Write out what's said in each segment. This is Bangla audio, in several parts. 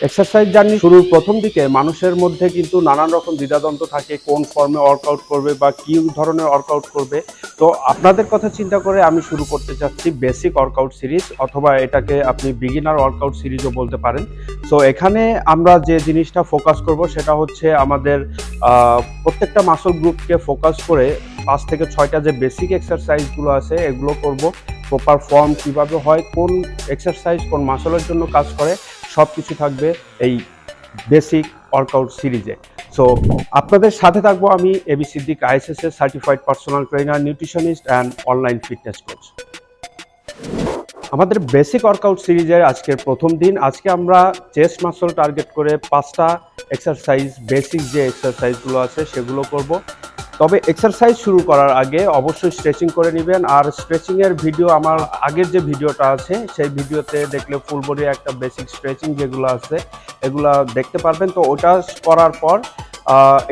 এক্সারসাইজ জার্নি শুরুর প্রথম দিকে মানুষের মধ্যে কিন্তু নানান রকম দ্বিধাদ্বন্দ্ব থাকে, কোন ফর্মে ওয়ার্কআউট করবে বা কী ধরনের ওয়ার্কআউট করবে। তো আপনাদের কথা চিন্তা করে আমি শুরু করতে চাচ্ছি বেসিক ওয়ার্কআউট সিরিজ, অথবা এটাকে আপনি বিগিনার ওয়ার্কআউট সিরিজও বলতে পারেন। সো এখানে আমরা যে জিনিসটা ফোকাস করব সেটা হচ্ছে আমাদের প্রত্যেকটা মাসল গ্রুপকে ফোকাস করে 5 থেকে 6টা যে বেসিক এক্সারসাইজগুলো আছে এগুলো করব। প্রপার ফর্ম কীভাবে হয়, কোন এক্সারসাইজ কোন মাসলের জন্য কাজ করে, সব কিছু থাকবে এই বেসিক ওয়ার্কআউট সিরিজে। সো আপনাদের সাথে থাকবো আমি এবি সিদ্দিক, ISS এর certified personal trainer, nutritionist and online fitness coach. আমাদের বেসিক ওয়ার্কআউট সিরিজের আজকের প্রথম দিন। আজকে আমরা চেস্ট মাসল টার্গেট করে 5টা এক্সারসাইজ, বেসিক যে এক্সারসাইজগুলো আছে সেগুলো করব। তবে এক্সারসাইজ শুরু করার আগে অবশ্যই স্ট্রেচিং করে নেবেন। আর স্ট্রেচিংয়ের ভিডিও আমার আগের যে ভিডিওটা আছে সেই ভিডিওতে দেখলে ফুল বডি একটা বেসিক স্ট্রেচিং যেগুলো আছে এগুলো দেখতে পারবেন। তো ওটা করার পর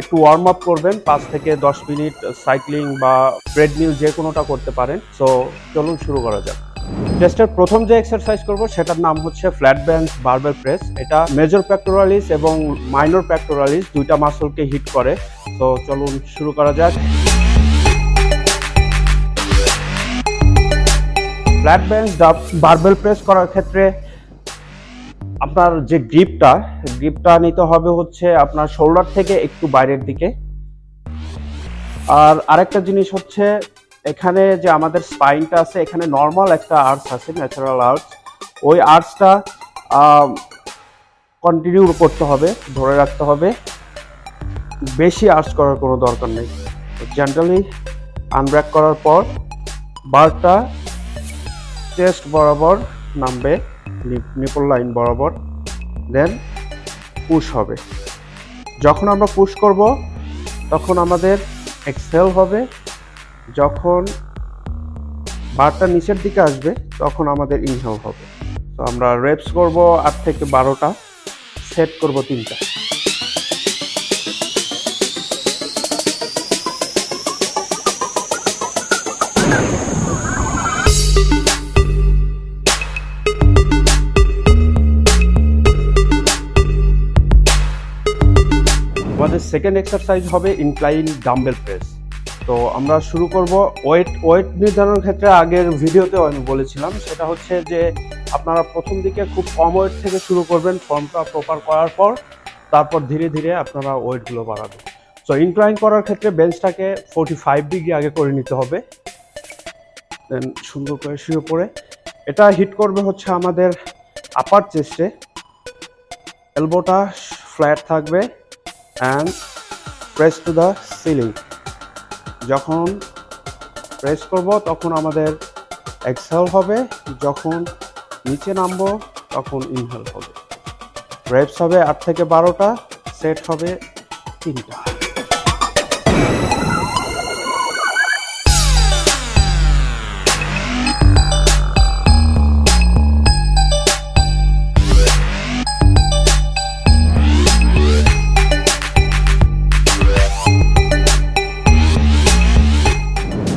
একটু ওয়ার্ম আপ করবেন, 5 থেকে 10 মিনিট সাইক্লিং বা ট্রেডমিল যে কোনোটা করতে পারেন। সো চলুন শুরু করা যাক। চেস্টের প্রথম যে এক্সারসাইজ করব সেটার নাম হচ্ছে ফ্ল্যাট বেঞ্চ বারবেল প্রেস। এটা মেজর পেক্টোরালিস এবং মাইনর পেক্টোরালিস দুইটা মাসলকে হিট করে। তো চলুন শুরু করা যাক। ফ্ল্যাট বেঞ্চ বারবেল প্রেস করার ক্ষেত্রে আপনার যে গ্রিপটা নিতে হবে হচ্ছে আপনার শোল্ডার থেকে একটু বাইরের দিকে। আর আরেকটা জিনিস হচ্ছে এখানে যে আমাদের স্পাইনটা আছে, এখানে নর্মাল একটা আর্চ আছে, ন্যাচারাল আর্চ। ওই আর্চটা কন্টিনিউ করতে হবে, ধরে রাখতে হবে, বেশি আর্চ করার কোনো দরকার নেই। জেন্টালি আনব্রেক করার পর বারটা চেস্ট বরাবর নামবে, নিপল লাইন বরাবর, দেন পুশ হবে। যখন আমরা পুশ করব তখন আমাদের এক্সহেল হবে, যখন বারটা নিচের দিকে আসবে তখন আমাদের ইনহেল হবে। তো আমরা রেপস করব 8 থেকে 12টা, সেট করব 3টা। আমাদের সেকেন্ড এক্সারসাইজ হবে ইনক্লাইন ডাম্বেল প্রেস। তো আমরা শুরু করব ওয়েট নির্ধারণের ক্ষেত্রে আগের ভিডিওতেও আমি বলেছিলাম, সেটা হচ্ছে যে আপনারা প্রথম দিকে খুব কম ওয়েট থেকে শুরু করবেন, ফর্মটা প্রপার করার পর তারপর ধীরে ধীরে আপনারা ওয়েটগুলো বাড়াবেন। সো ইনক্লাইন করার ক্ষেত্রে বেঞ্চটাকে 45 ডিগ্রি আগে করে নিতে হবে, দেন সুন্দর করে শুয়ে পড়ে এটা হিট করবে হচ্ছে আমাদের আপার চেস্টে। এলবোটা ফ্ল্যাট থাকবে and press to the ceiling. যখন প্রেস করব তখন আমাদের এক্সহেল হবে, যখন নিচে নামবো তখন ইনহেল হবে। রেপস হবে 8 থেকে 12টা, সেট হবে 3টা।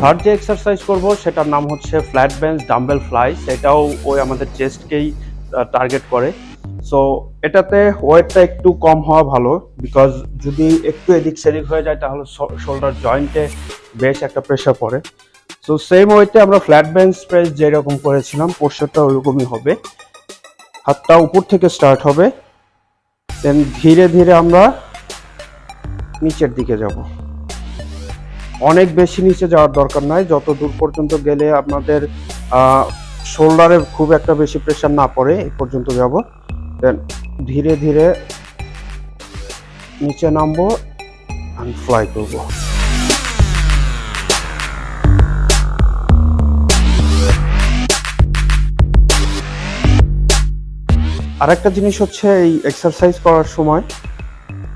থার্ড যে এক্সারসাইজ করব সেটার নাম হচ্ছে ফ্ল্যাট বেঞ্চ ডাম্বেল ফ্লাই। সেটাও ওই আমাদের চেস্টকেই টার্গেট করে। সো এটাতে ওয়েটটা একটু কম হওয়া ভালো, বিকজ যদি একটু এদিক সেদিক হয়ে যায় তাহলে শোল্ডার জয়েন্টে বেশ একটা প্রেশার পড়ে। সো সেম ওয়েটে আমরা ফ্ল্যাট বেঞ্চ প্রেস যেরকম করেছিলাম পোস্টারটা ওইরকমই হবে। হাতটা উপর থেকে স্টার্ট হবে, দেন ধীরে ধীরে আমরা নিচের দিকে যাব। অনেক বেশি নিচে যাওয়ার দরকার নাই, যত দূর পর্যন্ত গেলে আপনাদের শোল্ডারে খুব একটা বেশি প্রেশার না পড়ে এই পর্যন্ত যাব। দেন ধীরে ধীরে নিচে নামবো আর ফ্লাই করব। আরেকটা জিনিস হচ্ছে এই এক্সারসাইজ করার সময়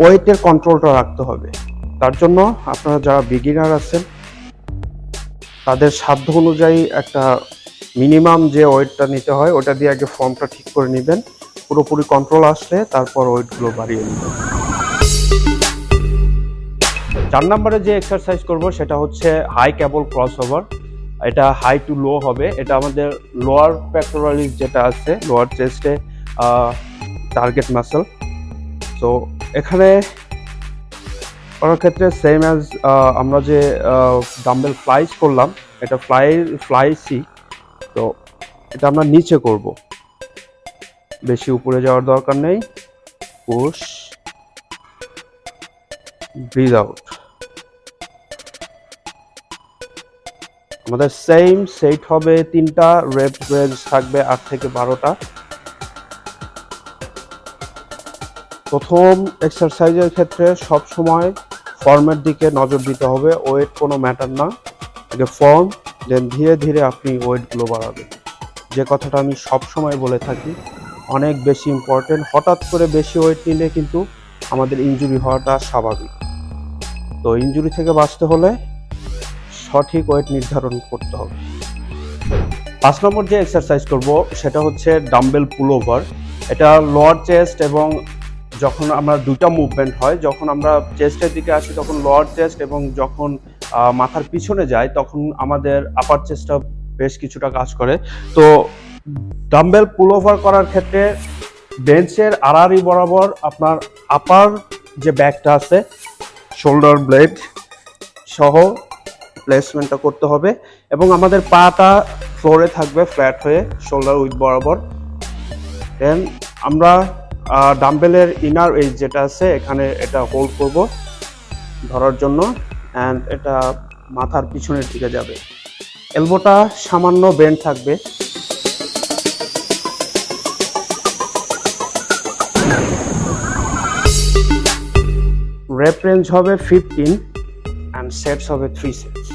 ওয়েটের কন্ট্রোলটা রাখতে হবে। তার জন্য আপনারা যারা বিগিনার আছেন তাদের সাধ্য অনুযায়ী একটা মিনিমাম যে ওয়েটটা নিতে হয় ওটা দিয়ে আগে ফর্মটা ঠিক করে নেবেন, পুরোপুরি কন্ট্রোল আসলে তারপর ওয়েটগুলো বাড়িয়ে নেবেন। 4 নম্বরে যে এক্সারসাইজ করব সেটা হচ্ছে হাই ক্যাবল ক্রস ওভার। এটা হাই টু লো হবে। এটা আমাদের লোয়ার পেক্টোরালিস যেটা আছে, লোয়ার চেস্টে টার্গেট মাসল। সো এখানে করার ক্ষেত্রে সেম অ্যাজ আমরা যে ডাম্বেল ফ্লাইস করলাম, এটা ফ্লাইসি। তো এটা আমরা নিচে করব, বেশি উপরে যাওয়ার দরকার নেই। Push, breathe out. আমাদের সেম সেট হবে, 3টা রেপ রেঞ্জ থাকবে 8 থেকে 12টা। প্রথম এক্সারসাইজের ক্ষেত্রে সব সময় ফর্মের দিকে নজর দিতে হবে, ওয়েট কোনো ম্যাটার না। আগে ফর্ম, দেন ধীরে ধীরে আপনি ওয়েটগুলো বাড়াবেন। যে কথাটা আমি সব সময় বলে থাকি, অনেক বেশি ইম্পর্টেন্ট। হঠাৎ করে বেশি ওয়েট নিলে কিন্তু আমাদের ইনজুরি হওয়াটা স্বাভাবিক। তো ইনজুরি থেকে বাঁচতে হলে সঠিক ওয়েট নির্ধারণ করতে হবে। 5 নম্বর যে এক্সারসাইজ করব সেটা হচ্ছে ডাম্বেল পুল ওভার। এটা লোয়ার চেস্ট, এবং যখন আমরা দুইটা মুভমেন্ট হয়, যখন আমরা চেস্টের দিকে আসি তখন লোয়ার চেস্ট, এবং যখন মাথার পিছনে যায় তখন আমাদের আপার চেস্টটা বেশ কিছুটা কাজ করে। তো ডাম্বেল পুল ওভার করার ক্ষেত্রে বেঞ্চের আড়াআড়ি বরাবর আপনার আপার যে ব্যাকটা আছে, শোল্ডার ব্লেড সহ প্লেসমেন্টটা করতে হবে, এবং আমাদের পাটা ফ্লোরে থাকবে ফ্ল্যাট হয়ে, শোল্ডার উইথ বরাবর। দেন আমরা ডাম্বেলের ইনার এজ যেটা আছে এখানে এটা হোল্ড করব ধরার জন্য, অ্যান্ড এটা মাথার পিছনের দিকে যাবে। এলবোটা সামান্য বেন্ড থাকবে। রেপ রেঞ্জ হবে 15 অ্যান্ড সেটস হবে 3 সেটস।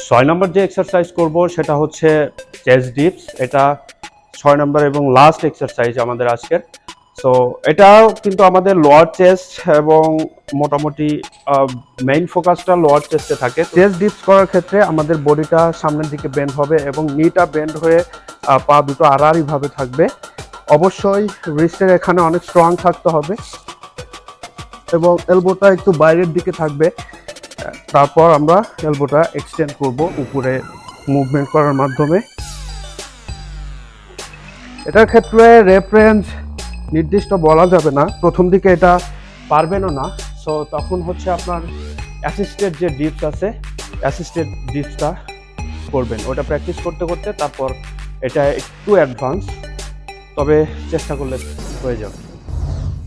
6 নম্বর যে এক্সারসাইজ করব সেটা হচ্ছে চেস্ট ডিপস। এটা 6 নম্বর এবং লাস্ট এক্সারসাইজ আমাদের আজকের। সো এটাও কিন্তু আমাদের লোয়ার চেস্ট, এবং মোটামুটি মেইন ফোকাসটা লোয়ার চেস্টে থাকে। চেস্ট ডিপস করার ক্ষেত্রে আমাদের বডিটা সামনের দিকে বেন্ড হবে এবং নিটা বেন্ড হয়ে পা দুটো আড়াআড়িভাবে থাকবে। অবশ্যই রিস্টের এখানে অনেক স্ট্রং থাকতে হবে এবং এলবোটা একটু বাইরের দিকে থাকবে। তারপর আমরা এলবোটা এক্সটেন্ড করব উপরে মুভমেন্ট করার মাধ্যমে। এটার ক্ষেত্রে রেফারেন্স নির্দিষ্ট বলা যাবে না, প্রথম দিকে এটা পারবেনও না। সো তখন হচ্ছে আপনার অ্যাসিস্টেড যে ডিপস আছে, অ্যাসিস্টেড ডিপসটা করবেন, ওটা প্র্যাকটিস করতে করতে তারপর এটা একটু অ্যাডভান্স, তবে চেষ্টা করলে হয়ে যাবে।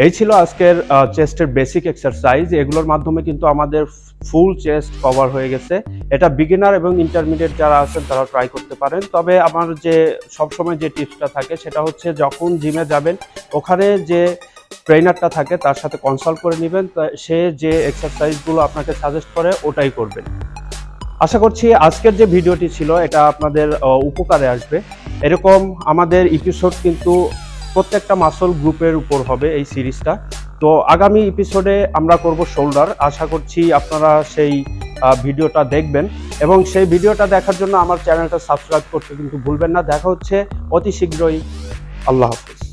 এই ছিল আজকের চেস্টের বেসিক এক্সারসাইজ। এগুলোর মাধ্যমে কিন্তু আমাদের ফুল চেস্ট কভার হয়ে গেছে। এটা বিগিনার এবং ইন্টারমিডিয়েট যারা আছেন তারা ট্রাই করতে পারেন। তবে আমার যে সবসময় যে টিপসটা থাকে সেটা হচ্ছে যখন জিমে যাবেন ওখানে যে ট্রেনারটা থাকে তার সাথে কনসাল্ট করে নেবেন, সে যে এক্সারসাইজগুলো আপনাকে সাজেস্ট করে ওটাই করবেন। আশা করছি আজকের যে ভিডিওটি ছিল এটা আপনাদের উপকারে আসবে। এরকম আমাদের এপিসোড কিন্তু প্রত্যেকটা মাসল গ্রুপের উপর হবে এই সিরিজটা। তো আগামী এপিসোডে আমরা করব শোল্ডার। আশা করছি আপনারা সেই ভিডিওটা দেখবেন, এবং সেই ভিডিওটা দেখার জন্য আমার চ্যানেলটা সাবস্ক্রাইব করতে কিন্তু ভুলবেন না। দেখা হচ্ছে অতি শীঘ্রই। আল্লাহ হাফেজ।